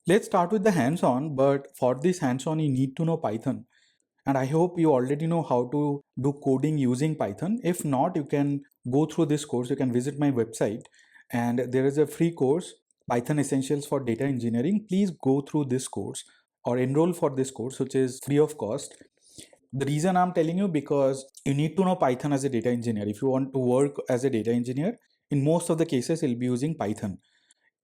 Let's start with the hands-on, but for this hands-on, you need to know Python. And I hope you already know how to do coding using Python. If not, you can go through this course. You can visit my website and there is a free course, Python Essentials for Data Engineering. Please go through this course or enroll for this course, which is free of cost. The reason I'm telling you, because you need to know Python as a data engineer. If you want to work as a data engineer, in most of the cases, you'll be using Python.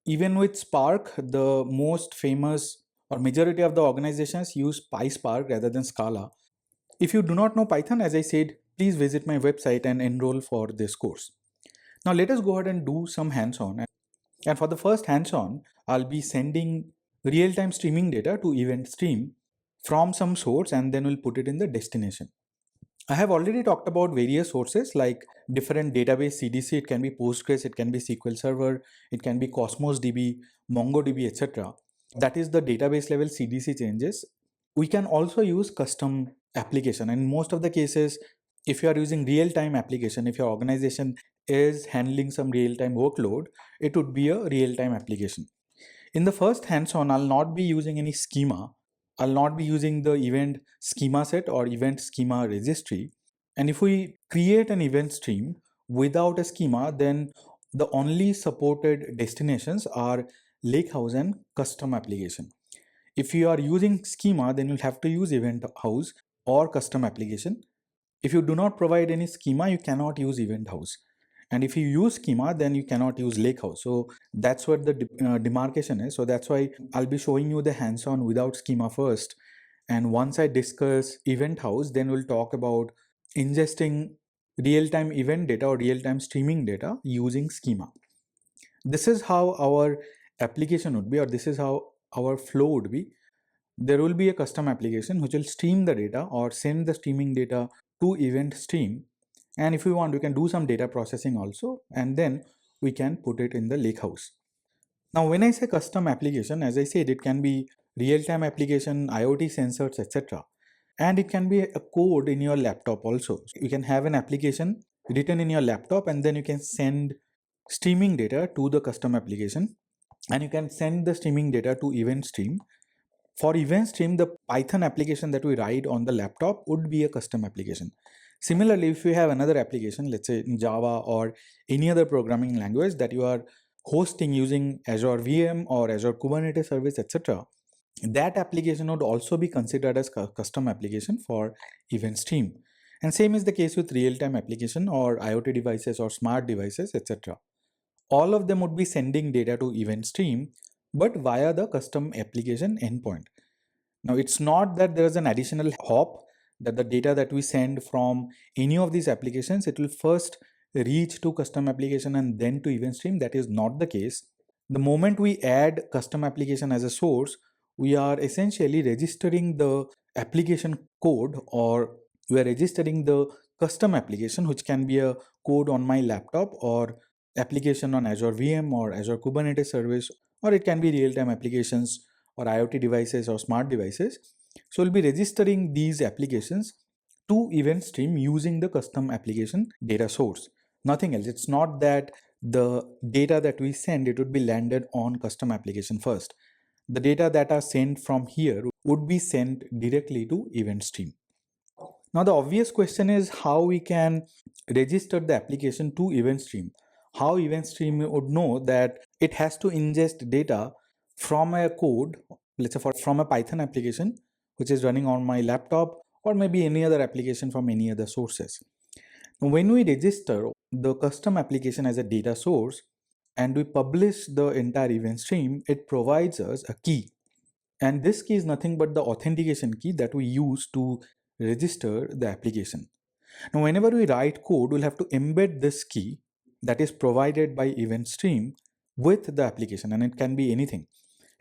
Even with Spark, the most famous or majority of the organizations use PySpark rather than Scala. If you do not know Python, as I said, please visit my website and enroll for this course. Now let us go ahead and do some hands-on. And for the first hands-on, I'll be sending real-time streaming data to Eventstream from some source, and then we'll put it in the destination. I have already talked about various sources like different database CDC. It can be Postgres, it can be SQL Server, it can be Cosmos DB, MongoDB, etc. That is the database level CDC changes. We can also use custom application. And in most of the cases, if you are using real-time application, if your organization is handling some real-time workload, it would be a real-time application. In the first hands-on, I'll not be using any schema. I'll not be using the event schema set or event schema registry. And if we create an event stream without a schema, then the only supported destinations are Lakehouse and custom application. If you are using schema, then you'll have to use event house or custom application. If you do not provide any schema, you cannot use event house. And if you use schema, then you cannot use Lakehouse. So that's what the demarcation is. So that's why I'll be showing you the hands-on without schema first. And once I discuss event house, then we'll talk about ingesting real-time event data or real-time streaming data using schema. This is how our application would be, or this is how our flow would be. There will be a custom application which will stream the data or send the streaming data to Eventstream. And if we want, we can do some data processing also, and then we can put it in the Lakehouse. Now, when I say custom application, as I said, it can be real-time application, IoT sensors, etc. And it can be a code in your laptop also. You can have an application written in your laptop, and then you can send streaming data to the custom application, and you can send the streaming data to Eventstream. For Eventstream, the Python application that we write on the laptop would be a custom application. Similarly, if you have another application, let's say in Java or any other programming language that you are hosting using Azure VM or Azure Kubernetes service, etc., that application would also be considered as custom application for Eventstream. And same is the case with real-time application or IoT devices or smart devices, etc. All of them would be sending data to Eventstream, but via the custom application endpoint. Now, it's not that there is an additional hop that the data that we send from any of these applications, it will first reach to custom application and then to Eventstream. That is not the case. The moment we add custom application as a source, we are essentially registering the application code, or we are registering the custom application, which can be a code on my laptop or application on Azure VM or Azure Kubernetes service, or it can be real-time applications or IoT devices or smart devices. So we'll be registering these applications to Eventstream using the custom application data source. Nothing else. It's not that the data that we send, it would be landed on custom application first. The data that are sent from here would be sent directly to Eventstream. Now the obvious question is how we can register the application to Eventstream. How Eventstream would know that it has to ingest data from a code, let's say from a Python application which is running on my laptop, or maybe any other application from any other sources. Now, when we register the custom application as a data source and we publish the entire event stream, it provides us a key. And this key is nothing but the authentication key that we use to register the application. Now, whenever we write code, we'll have to embed this key that is provided by Eventstream with the application, and it can be anything.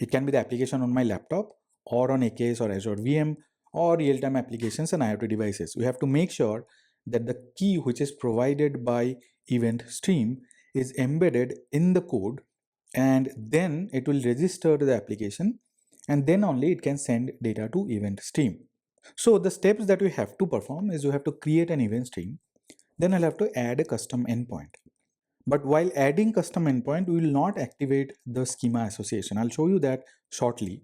It can be the application on my laptop or on AKS or Azure VM or real-time applications and IoT devices. We have to make sure that the key which is provided by Eventstream is embedded in the code, and then it will register the application, and then only it can send data to Eventstream. So the steps that we have to perform is we have to create an event stream, then I'll have to add a custom endpoint. But while adding custom endpoint, we will not activate the schema association. I'll show you that shortly.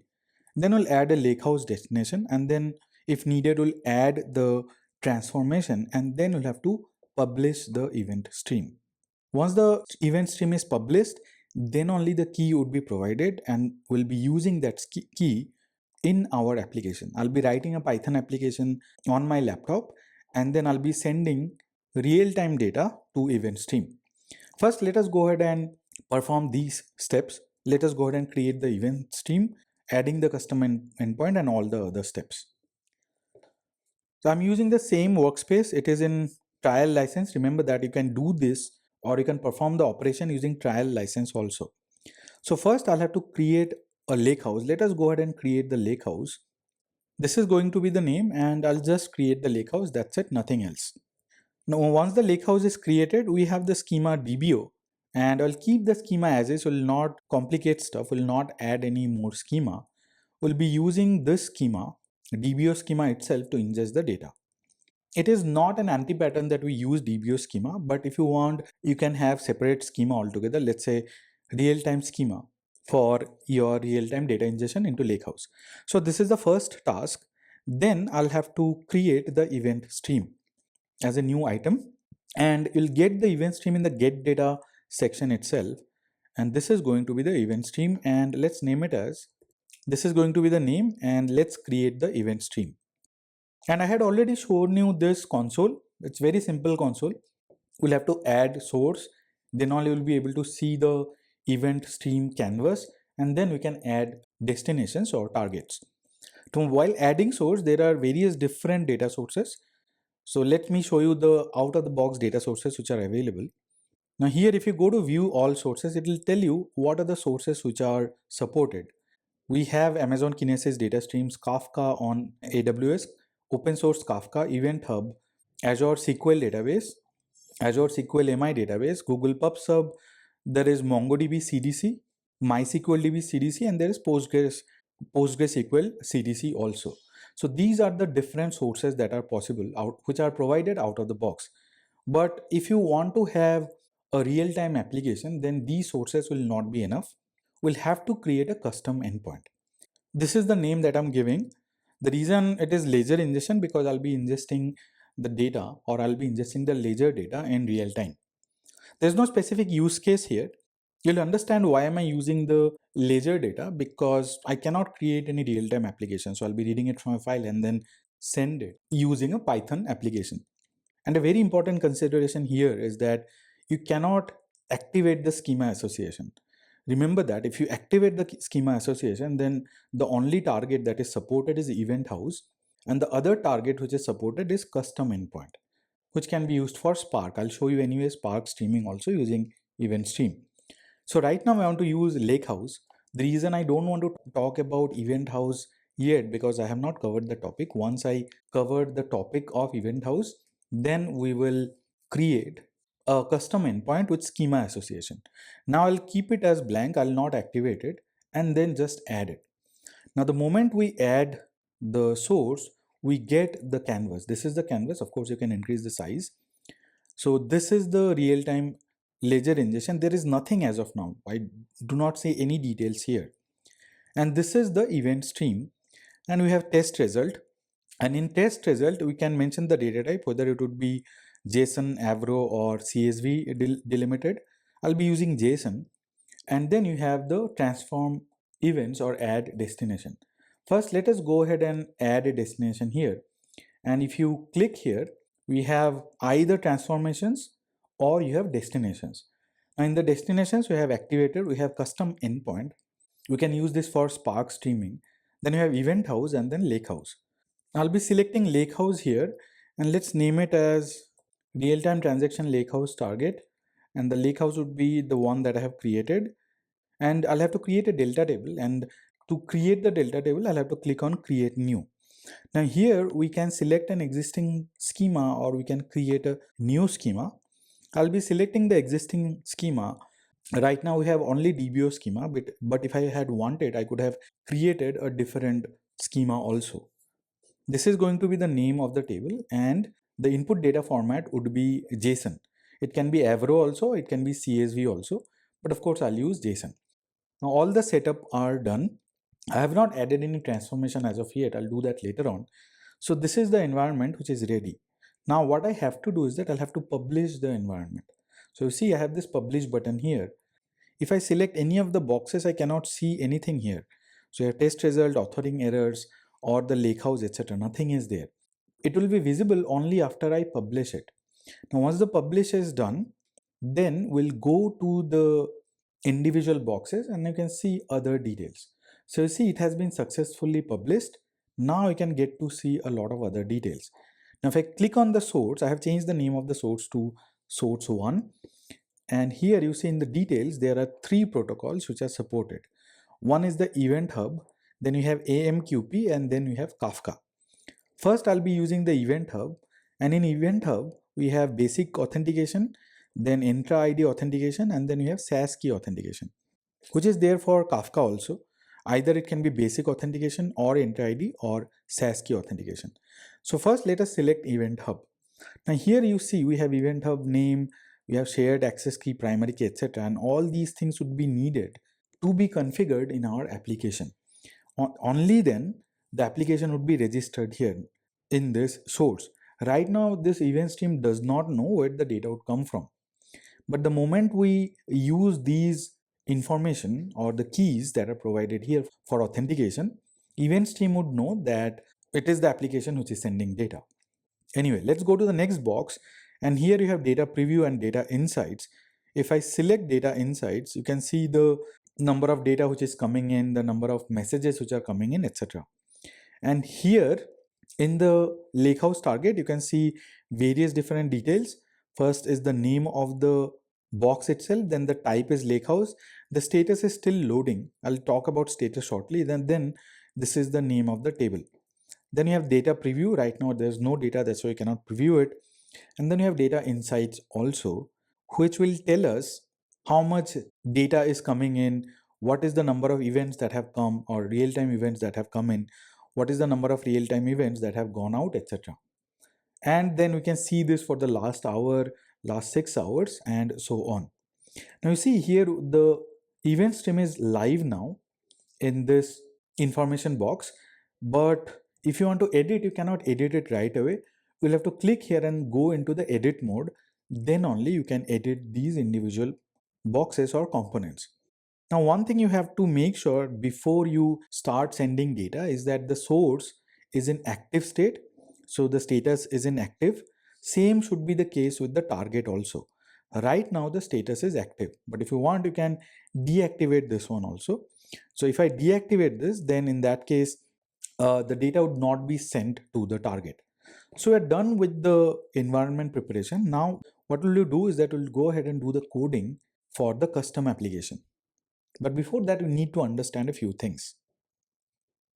Then we'll add a lakehouse destination, and then if needed, we'll add the transformation, and then we'll have to publish the event stream. Once the event stream is published, then only the key would be provided, and we'll be using that key in our application. I'll be writing a Python application on my laptop, and then I'll be sending real-time data to event stream. First, let us go ahead and perform these steps. Let us go ahead and create the event stream, adding the custom endpoint and all the other steps. So I'm using the same workspace. It is in trial license. Remember that you can do this or you can perform the operation using trial license also. So first I'll have to create a lakehouse. Let us go ahead and create the lakehouse. This is going to be the name, and I'll just create the lakehouse. That's it, nothing else. Now, once the lakehouse is created, we have the schema DBO, and I'll keep the schema as is. Will not complicate stuff, will not add any more schema. We'll be using this schema, DBO schema itself, to ingest the data. It is not an anti-pattern that we use DBO schema, but if you want, you can have separate schema altogether. Let's say real-time schema for your real-time data ingestion into Lakehouse. So this is the first task. Then I'll have to create the event stream as a new item, and you'll get the event stream in the get data section itself. And this is going to be the event stream, and let's name it as, this is going to be the name, and let's create the event stream. And I had already shown you this console. It's very simple console. We'll have to add source, then only you'll be able to see the event stream canvas, and then we can add destinations or targets. So while adding source, there are various different data sources. So let me show you the out of the box data sources which are available. Now here, if you go to view all sources, it will tell you what are the sources which are supported. We have Amazon Kinesis data streams, Kafka on AWS, open source Kafka, Event Hub, Azure SQL database, Azure SQL MI database, Google PubSub, there is MongoDB CDC, MySQLDB CDC, and there is PostgreSQL CDC also. So these are the different sources that are possible, which are provided out of the box. But if you want to have a real-time application, then these sources will not be enough. We'll have to create a custom endpoint. This is the name that I'm giving. The reason it is ledger ingestion, because I'll be ingesting the data, or I'll be ingesting the ledger data in real time. There's no specific use case here. You'll understand why am I using the ledger data, because I cannot create any real-time application. So I'll be reading it from a file and then send it using a Python application. And a very important consideration here is that you cannot activate the schema association. Remember that if you activate the schema association, then the only target that is supported is event house, and the other target which is supported is custom endpoint, which can be used for Spark. I'll show you anyway Spark streaming also using event stream. So right now I want to use Lakehouse. The reason I don't want to talk about event house yet, because I have not covered the topic. Once I cover the topic of event house, then we will create a custom endpoint with schema association. Now I'll keep it as blank, I'll not activate it, and then just add it. Now the moment we add the source, we get the canvas. This is the canvas. Of course, you can increase the size. So this is the real-time ledger ingestion. There is nothing as of now. I do not see any details here. And this is the event stream. And we have test result. And in test result, we can mention the data type, whether it would be JSON, Avro, or CSV delimited. I'll be using JSON. And then you have the transform events or add destination. First, let us go ahead and add a destination here. And if you click here, we have either transformations or you have destinations. Now in the destinations, we have activated, we have custom endpoint. We can use this for Spark streaming. Then you have event house and then Lakehouse. I'll be selecting Lakehouse here, and let's name it as real-time transaction Lakehouse target. And the Lakehouse would be the one that I have created. And I'll have to create a delta table. And to create the delta table, I'll have to click on create new. Now here we can select an existing schema or we can create a new schema. I'll be selecting the existing schema. Right now we have only DBO schema, but if I had wanted, I could have created a different schema also. This is going to be the name of the table, and the input data format would be JSON. It can be Avro also, it can be CSV also, but of course I'll use JSON. Now all the setup are done. I have not added any transformation as of yet. I'll do that later on. So this is the environment which is ready. Now what I have to do is that I'll have to publish the environment. So you see I have this publish button here. If I select any of the boxes, I cannot see anything here. So your test result, authoring errors, or the lakehouse, etc. Nothing is there. It will be visible only after I publish it. Now once the publish is done, then we'll go to the individual boxes and you can see other details. So you see it has been successfully published. Now you can get to see a lot of other details. Now if I click on the source, I have changed the name of the source to source 1. And here you see in the details, there are 3 protocols which are supported. One is the Event Hub, then you have AMQP, and then you have Kafka. First, I'll be using the Event Hub, and in Event Hub, we have basic authentication, then intra ID authentication, and then you have SaaS key authentication, which is there for Kafka also. Either it can be basic authentication or intra ID or SaaS key authentication. So first, let us select Event Hub. Now here you see we have Event Hub name, we have shared access key, primary key, etc. And all these things would be needed to be configured in our application. Only then the application would be registered here in this source. Right now, this Eventstream does not know where the data would come from. But the moment we use these information or the keys that are provided here for authentication, Eventstream would know that it is the application which is sending data. Anyway, let's go to the next box, and here you have data preview and data insights. If I select data insights, you can see the number of data which is coming in, the number of messages which are coming in, etc. And here in the Lakehouse target, you can see various different details. First is the name of the box itself, then the type is Lakehouse. The status is still loading. I'll talk about status shortly. Then this is the name of the table. Then you have data preview. Right now there's no data, that's why you cannot preview it. And then you have data insights also, which will tell us how much data is coming in, what is the number of events that have come or real-time events that have come in, what is the number of real-time events that have gone out, etc. And then we can see this for the last hour, last 6 hours, and so on. Now you see here the event stream is live now in this information box, but if you want to edit, you cannot edit it right away. You'll have to click here and go into the edit mode. Then only you can edit these individual boxes or components. Now, one thing you have to make sure before you start sending data is that the source is in active state. So the status is in active. Same should be the case with the target also. Right now the status is active, but if you want, you can deactivate this one also. So if I deactivate this, then in that case, the data would not be sent to the target. So we're done with the environment preparation. Now, what will you do is that we'll go ahead and do the coding for the custom application. But before that, you need to understand a few things.